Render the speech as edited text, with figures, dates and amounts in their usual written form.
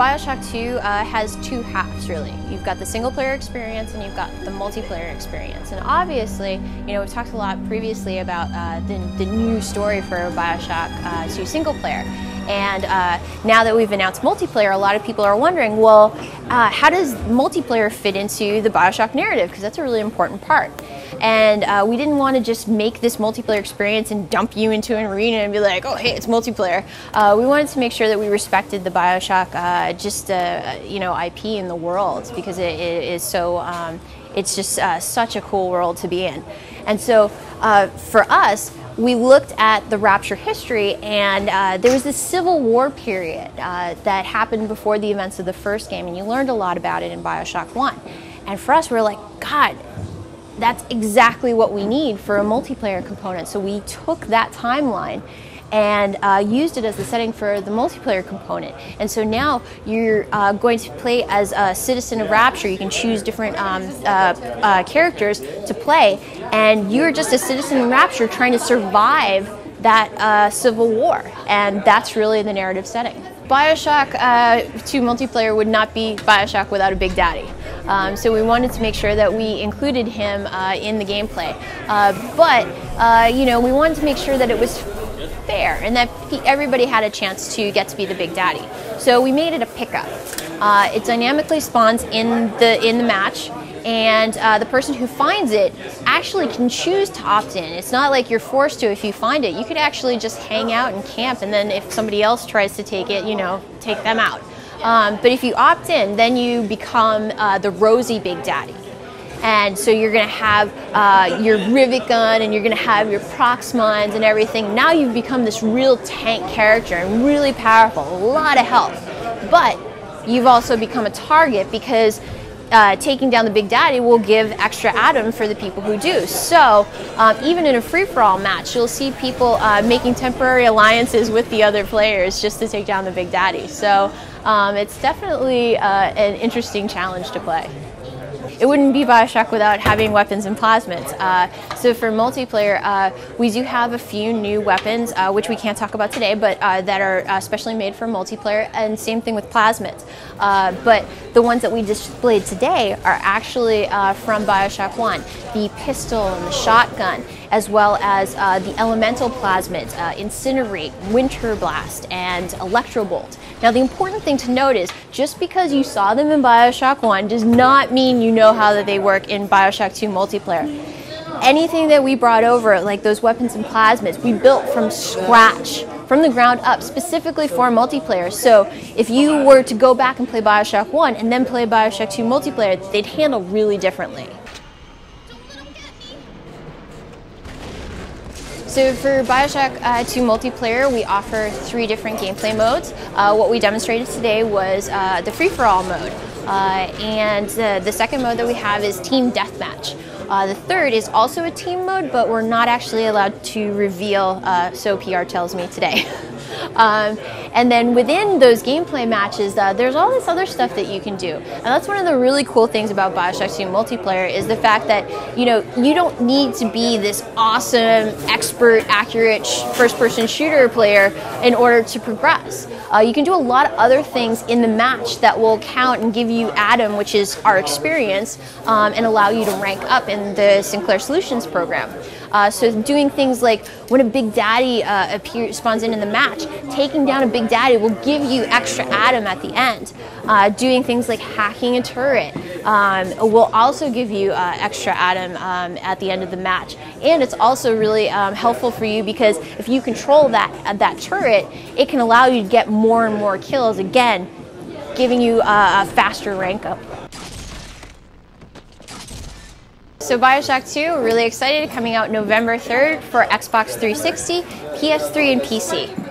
Bioshock 2 has two halves, really. You've got the single-player experience and you've got the multiplayer experience. And obviously, you know, we've talked a lot previously about the new story for Bioshock 2 single-player. And now that we've announced multiplayer, a lot of people are wondering, well, how does multiplayer fit into the Bioshock narrative? Because that's a really important part. And we didn't want to just make this multiplayer experience and dump you into an arena and be like, oh, hey, it's multiplayer. We wanted to make sure that we respected the Bioshock you know, IP in the world, because it is so, it's just such a cool world to be in. And so for us, we looked at the Rapture history, and there was this Civil War period that happened before the events of the first game, and you learned a lot about it in Bioshock 1. And for us, we were like, God, that's exactly what we need for a multiplayer component. So we took that timeline and used it as the setting for the multiplayer component. And so now you're going to play as a citizen of Rapture. You can choose different characters to play, and you're just a citizen of Rapture trying to survive that civil war. And that's really the narrative setting. Bioshock 2 multiplayer would not be Bioshock without a Big Daddy. So we wanted to make sure that we included him in the gameplay. But you know, we wanted to make sure that it was fair and that everybody had a chance to get to be the Big Daddy. So we made it a pickup. It dynamically spawns in the match, and the person who finds it actually can choose to opt in. It's not like you're forced to if you find it. You could actually just hang out and camp, and then if somebody else tries to take it, you know, take them out. But if you opt in, then you become the rosy Big Daddy. And so you're going to have your rivet gun, and you're going to have your prox mines and everything. Now you've become this real tank character and really powerful, a lot of health. But you've also become a target, because taking down the Big Daddy will give extra Adam for the people who do. So even in a free-for-all match, you'll see people making temporary alliances with the other players just to take down the Big Daddy. So it's definitely an interesting challenge to play. It wouldn't be Bioshock without having weapons and plasmids. So for multiplayer, we do have a few new weapons, which we can't talk about today, but that are specially made for multiplayer, and same thing with plasmids. But the ones that we displayed today are actually from Bioshock 1. The pistol and the shotgun, as well as the elemental plasmids, Incinerate, Winter Blast, and Electrobolt. Now the important thing to note is, just because you saw them in Bioshock 1 does not mean you know how that they work in Bioshock 2 multiplayer. Anything that we brought over, like those weapons and plasmids, we built from scratch, from the ground up, specifically for multiplayer. So if you were to go back and play Bioshock 1 and then play Bioshock 2 multiplayer, they'd handle really differently. So for Bioshock 2 multiplayer, we offer 3 different gameplay modes. What we demonstrated today was the free-for-all mode. And the second mode that we have is Team Deathmatch. The third is also a team mode, but we're not actually allowed to reveal, so PR tells me today. And then within those gameplay matches, there's all this other stuff that you can do. And that's one of the really cool things about Bioshock 2 multiplayer, is the fact that, you know, you don't need to be this awesome, expert, accurate first-person shooter player in order to progress. You can do a lot of other things in the match that will count and give you Adam, which is our experience, and allow you to rank up in the Sinclair Solutions program. So doing things like when a Big Daddy spawns in the match, taking down a Big Daddy will give you extra Adam at the end. Doing things like hacking a turret will also give you extra Adam at the end of the match. And it's also really helpful for you, because if you control that turret, it can allow you to get more and more kills, again, giving you a faster rank up. So Bioshock 2, we're really excited, coming out November 3rd for Xbox 360, PS3, and PC.